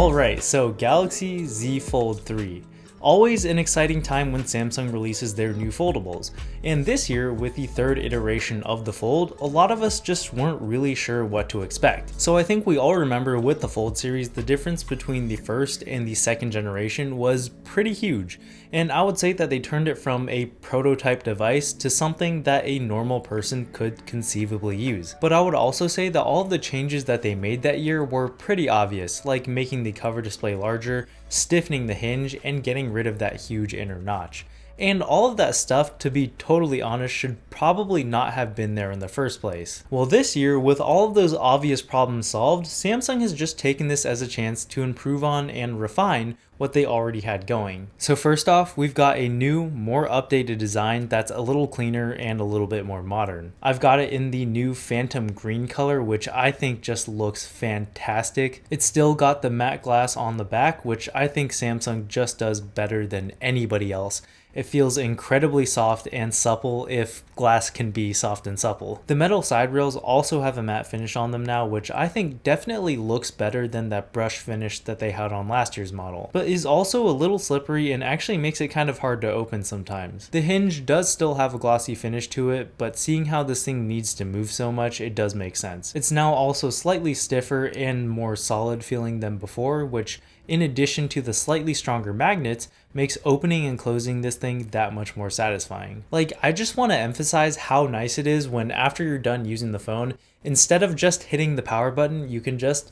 Alright, so Galaxy Z Fold 3. Always an exciting time when Samsung releases their new foldables, and this year with the third iteration of the Fold, a lot of us just weren't really sure what to expect. So I think we all remember with the Fold series, the difference between the first and the second generation was pretty huge, and I would say that they turned it from a prototype device to something that a normal person could conceivably use. But I would also say that all of the changes that they made that year were pretty obvious, like making the cover display larger, stiffening the hinge, and getting rid of that huge inner notch. And all of that stuff, to be totally honest, should probably not have been there in the first place. Well, this year, with all of those obvious problems solved, Samsung has just taken this as a chance to improve on and refine what they already had going. So first off, we've got a new, more updated design that's a little cleaner and a little bit more modern. I've got it in the new Phantom Green color, which I think just looks fantastic. It's still got the matte glass on the back, which I think Samsung just does better than anybody else. It feels incredibly soft and supple, if glass can be soft and supple. The metal side rails also have a matte finish on them now, which I think definitely looks better than that brush finish that they had on last year's model, but is also a little slippery and actually makes it kind of hard to open sometimes. The hinge does still have a glossy finish to it, but seeing how this thing needs to move so much, it does make sense. It's now also slightly stiffer and more solid feeling than before, which, in addition to the slightly stronger magnets, makes opening and closing this thing that much more satisfying. Like, I just want to emphasize how nice it is when after you're done using the phone, instead of just hitting the power button, you can just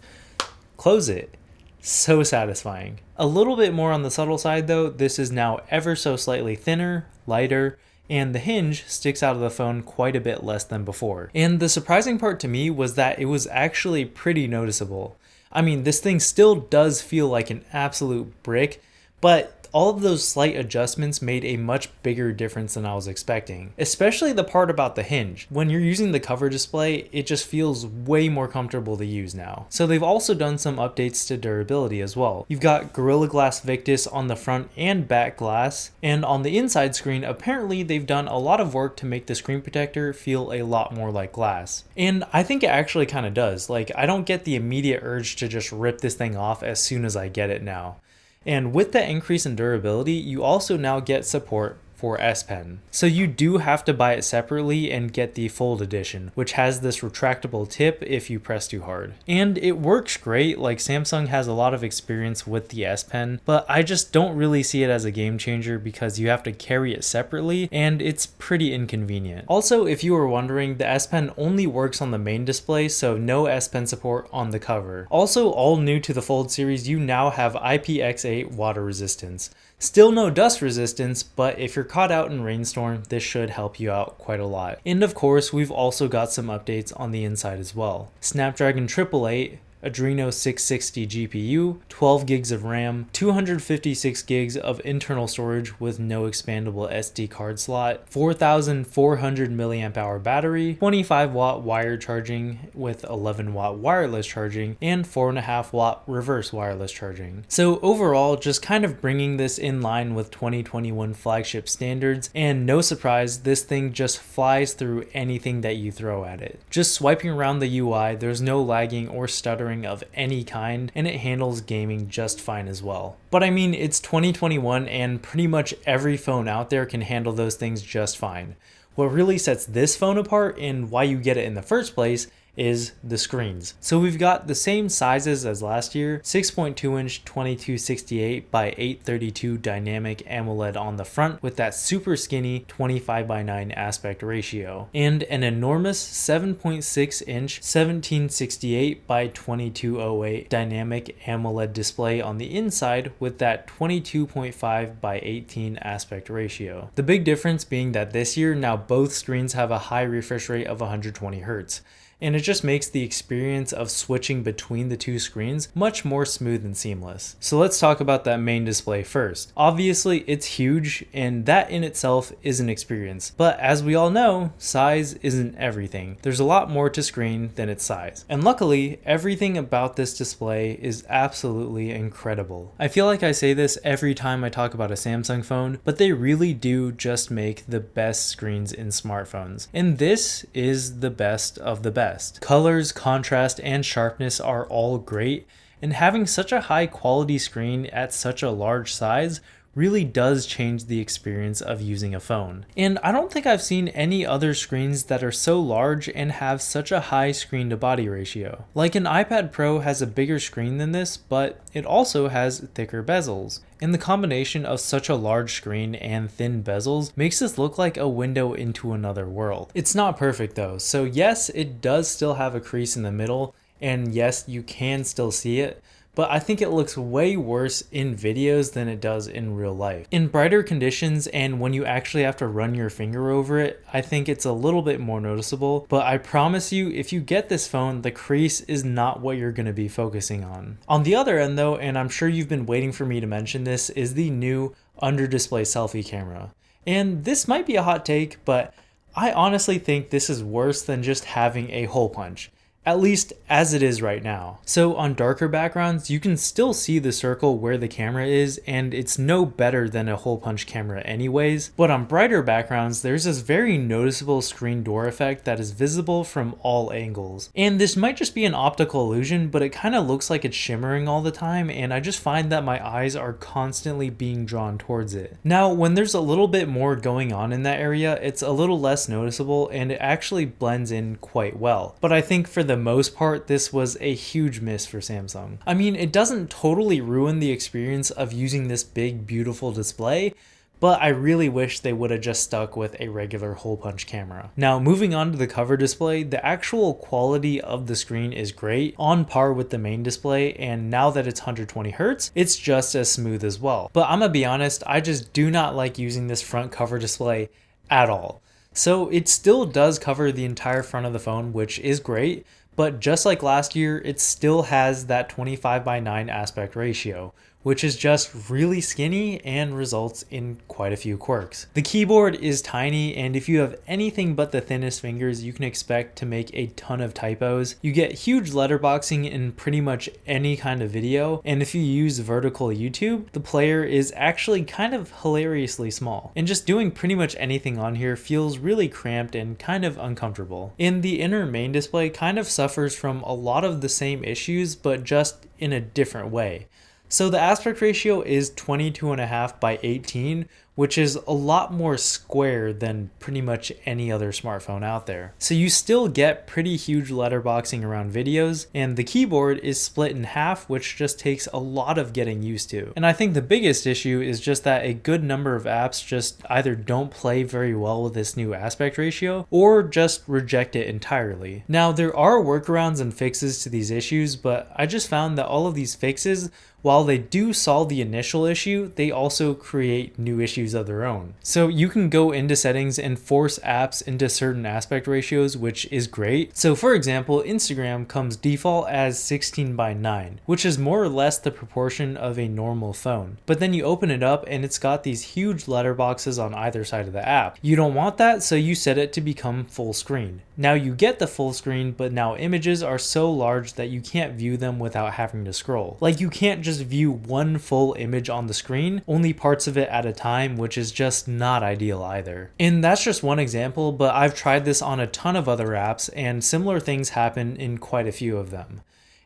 close it. So satisfying. A little bit more on the subtle side though, this is now ever so slightly thinner, lighter, and the hinge sticks out of the phone quite a bit less than before. And the surprising part to me was that it was actually pretty noticeable. I mean, this thing still does feel like an absolute brick, but all of those slight adjustments made a much bigger difference than I was expecting. Especially the part about the hinge. When you're using the cover display, it just feels way more comfortable to use now. So they've also done some updates to durability as well. You've got Gorilla Glass Victus on the front and back glass, and on the inside screen, apparently they've done a lot of work to make the screen protector feel a lot more like glass. And I think it actually kind of does. Like, I don't get the immediate urge to just rip this thing off as soon as I get it now. And with that increase in durability, you also now get support for S Pen. So you do have to buy it separately and get the Fold edition, which has this retractable tip if you press too hard. And it works great, like Samsung has a lot of experience with the S Pen, but I just don't really see it as a game changer because you have to carry it separately and it's pretty inconvenient. Also, if you were wondering, the S Pen only works on the main display, so no S Pen support on the cover. Also, all new to the Fold series, you now have IPX8 water resistance. Still no dust resistance, but if you're caught out in rainstorm, this should help you out quite a lot. And of course, we've also got some updates on the inside as well. Snapdragon 888, Adreno 660 GPU, 12 gigs of RAM, 256 gigs of internal storage with no expandable SD card slot, 4,400 mAh battery, 25 watt wired charging with 11 watt wireless charging, and 4.5 watt reverse wireless charging. So overall, just kind of bringing this in line with 2021 flagship standards, and no surprise, this thing just flies through anything that you throw at it. Just swiping around the UI, there's no lagging or stuttering of any kind, and it handles gaming just fine as well. But I mean, it's 2021 and pretty much every phone out there can handle those things just fine. What really sets this phone apart and why you get it in the first place is the screens. So we've got the same sizes as last year, 6.2 inch 2268 by 832 dynamic AMOLED on the front with that super skinny 25:9 aspect ratio, and an enormous 7.6 inch 1768 by 2208 dynamic AMOLED display on the inside with that 22.5 by 18 aspect ratio. The big difference being that this year now both screens have a high refresh rate of 120 Hz. And it just makes the experience of switching between the two screens much more smooth and seamless. So let's talk about that main display first. Obviously, it's huge, and that in itself is an experience. But as we all know, size isn't everything. There's a lot more to screen than its size. And luckily, everything about this display is absolutely incredible. I feel like I say this every time I talk about a Samsung phone, but they really do just make the best screens in smartphones. And this is the best of the best. Colors, contrast, and sharpness are all great, and having such a high quality screen at such a large size really does change the experience of using a phone. And I don't think I've seen any other screens that are so large and have such a high screen to body ratio. Like an iPad Pro has a bigger screen than this, but it also has thicker bezels. And the combination of such a large screen and thin bezels makes this look like a window into another world. It's not perfect though, so yes, it does still have a crease in the middle, and yes, you can still see it, but I think it looks way worse in videos than it does in real life. In brighter conditions and when you actually have to run your finger over it, I think it's a little bit more noticeable, but I promise you, if you get this phone, the crease is not what you're going to be focusing on. On the other end though, and I'm sure you've been waiting for me to mention this, is the new under-display selfie camera. And this might be a hot take, but I honestly think this is worse than just having a hole punch. At least as it is right now. So on darker backgrounds, you can still see the circle where the camera is, and it's no better than a hole punch camera anyways. But on brighter backgrounds, there's this very noticeable screen door effect that is visible from all angles. And this might just be an optical illusion, but it kind of looks like it's shimmering all the time, and I just find that my eyes are constantly being drawn towards it. Now, when there's a little bit more going on in that area, it's a little less noticeable and it actually blends in quite well. But I think for the most part, this was a huge miss for Samsung. I mean, it doesn't totally ruin the experience of using this big, beautiful display, but I really wish they would have just stuck with a regular hole punch camera. Now, moving on to the cover display, the actual quality of the screen is great, on par with the main display, and now that it's 120 Hz, it's just as smooth as well. But I'm gonna be honest, I just do not like using this front cover display at all. So it still does cover the entire front of the phone, which is great, but just like last year, it still has that 25:9 aspect ratio, which is just really skinny and results in quite a few quirks. The keyboard is tiny, and if you have anything but the thinnest fingers, you can expect to make a ton of typos. You get huge letterboxing in pretty much any kind of video, and if you use vertical YouTube, the player is actually kind of hilariously small. And just doing pretty much anything on here feels really cramped and kind of uncomfortable. And the inner main display kind of suffers from a lot of the same issues, but just in a different way. So the aspect ratio is 22.5:18, which is a lot more square than pretty much any other smartphone out there. So you still get pretty huge letterboxing around videos, and the keyboard is split in half, which just takes a lot of getting used to. And I think the biggest issue is just that a good number of apps just either don't play very well with this new aspect ratio, or just reject it entirely. Now, there are workarounds and fixes to these issues, but I just found that all of these fixes, while they do solve the initial issue, they also create new issues of their own. So you can go into settings and force apps into certain aspect ratios, which is great. So for example, Instagram comes default as 16:9, which is more or less the proportion of a normal phone. But then you open it up and it's got these huge letterboxes on either side of the app. You don't want that, so you set it to become full screen. Now you get the full screen, but now images are so large that you can't view them without having to scroll. Like, you can't just view one full image on the screen, only parts of it at a time, which is just not ideal either. And that's just one example, but I've tried this on a ton of other apps, and similar things happen in quite a few of them.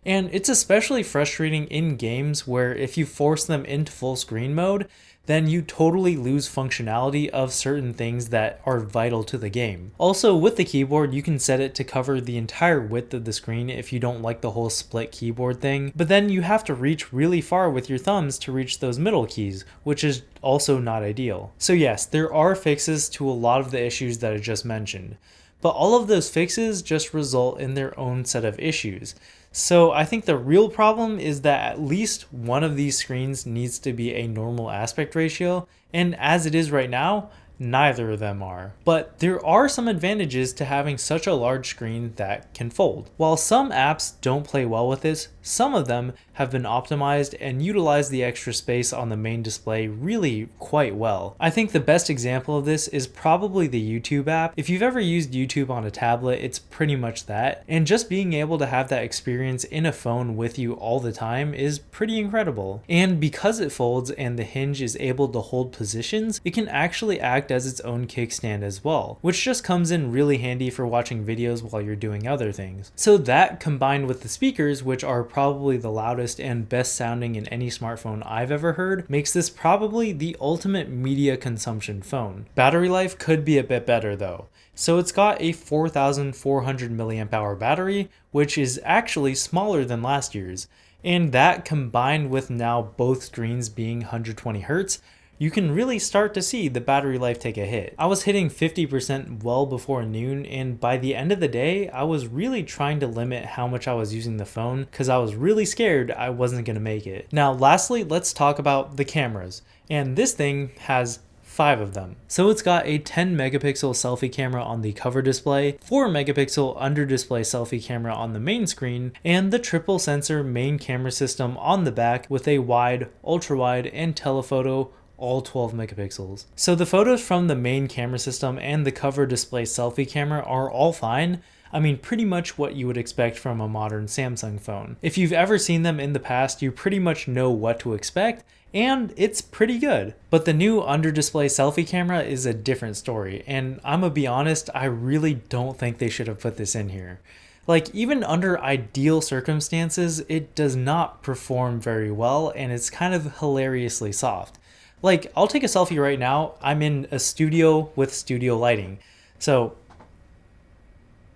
And it's especially frustrating in games where if you force them into full screen mode, then you totally lose functionality of certain things that are vital to the game. Also, with the keyboard, you can set it to cover the entire width of the screen if you don't like the whole split keyboard thing, but then you have to reach really far with your thumbs to reach those middle keys, which is also not ideal. So yes, there are fixes to a lot of the issues that I just mentioned, but all of those fixes just result in their own set of issues. So I think the real problem is that at least one of these screens needs to be a normal aspect ratio, and as it is right now, neither of them are. But there are some advantages to having such a large screen that can fold. While some apps don't play well with this, some of them have been optimized and utilize the extra space on the main display really quite well. I think the best example of this is probably the YouTube app. If you've ever used YouTube on a tablet, it's pretty much that. And just being able to have that experience in a phone with you all the time is pretty incredible. And because it folds and the hinge is able to hold positions, it can actually act as its own kickstand as well, which just comes in really handy for watching videos while you're doing other things. So that, combined with the speakers, which are probably the loudest and best sounding in any smartphone I've ever heard, makes this probably the ultimate media consumption phone. Battery life could be a bit better though. So it's got a 4,400 milliamp hour battery, which is actually smaller than last year's. And that combined with now both screens being 120 Hz, you can really start to see the battery life take a hit. I was hitting 50% well before noon, and by the end of the day, I was really trying to limit how much I was using the phone because I was really scared I wasn't going to make it. Now lastly, let's talk about the cameras. And this thing has 5 of them. So it's got a 10 megapixel selfie camera on the cover display, 4 megapixel under display selfie camera on the main screen, and the triple sensor main camera system on the back with a wide, ultra wide, and telephoto, all 12 megapixels. So the photos from the main camera system and the cover display selfie camera are all fine. I mean, pretty much what you would expect from a modern Samsung phone. If you've ever seen them in the past, you pretty much know what to expect, and it's pretty good. But the new under display selfie camera is a different story, and I'm gonna be honest, I really don't think they should have put this in here. Like, even under ideal circumstances, it does not perform very well, and it's kind of hilariously soft. Like, I'll take a selfie right now. I'm in a studio with studio lighting.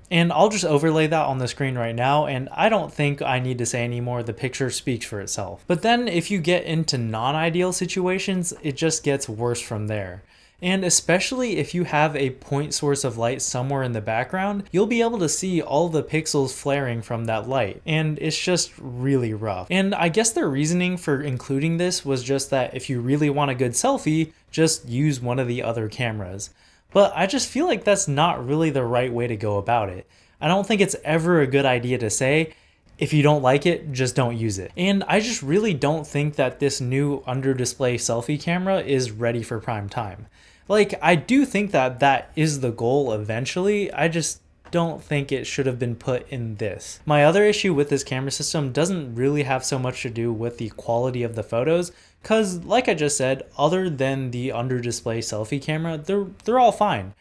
And I'll just overlay that on the screen right now, and I don't think I need to say anymore. The picture speaks for itself. But then if you get into non-ideal situations, it just gets worse from there. And especially if you have a point source of light somewhere in the background, you'll be able to see all the pixels flaring from that light, and it's just really rough. And I guess their reasoning for including this was just that if you really want a good selfie, just use one of the other cameras. But I just feel like that's not really the right way to go about it. I don't think it's ever a good idea to say, if you don't like it, just don't use it. And I just really don't think that this new under display selfie camera is ready for prime time. Like, I do think that that is the goal eventually, I just don't think it should have been put in this. My other issue with this camera system doesn't really have so much to do with the quality of the photos, because like I just said, other than the under display selfie camera, they're all fine.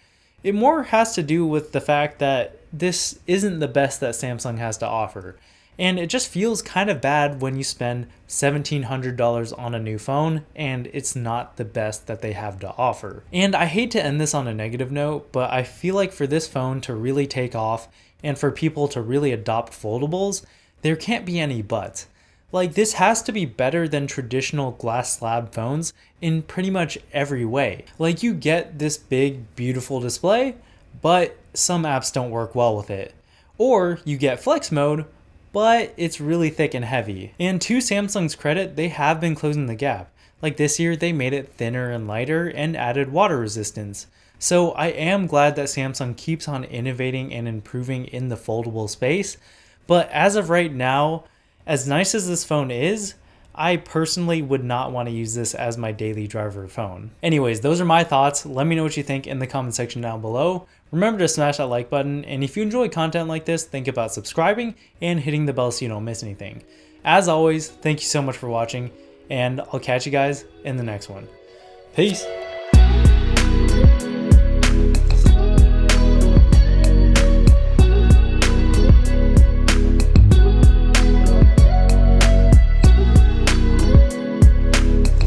It more has to do with the fact that this isn't the best that Samsung has to offer. And it just feels kind of bad when you spend $1,700 on a new phone and it's not the best that they have to offer. And I hate to end this on a negative note, but I feel like for this phone to really take off and for people to really adopt foldables, there can't be any buts. Like, this has to be better than traditional glass slab phones in pretty much every way. Like, you get this big, beautiful display, but some apps don't work well with it. Or you get flex mode, but it's really thick and heavy. And to Samsung's credit, they have been closing the gap. Like, this year they made it thinner and lighter and added water resistance. So I am glad that Samsung keeps on innovating and improving in the foldable space. But as of right now, as nice as this phone is, I personally would not want to use this as my daily driver phone. Anyways, those are my thoughts. Let me know what you think in the comment section down below. Remember to smash that like button, and if you enjoy content like this, think about subscribing and hitting the bell so you don't miss anything. As always, thank you so much for watching, and I'll catch you guys in the next one. Peace!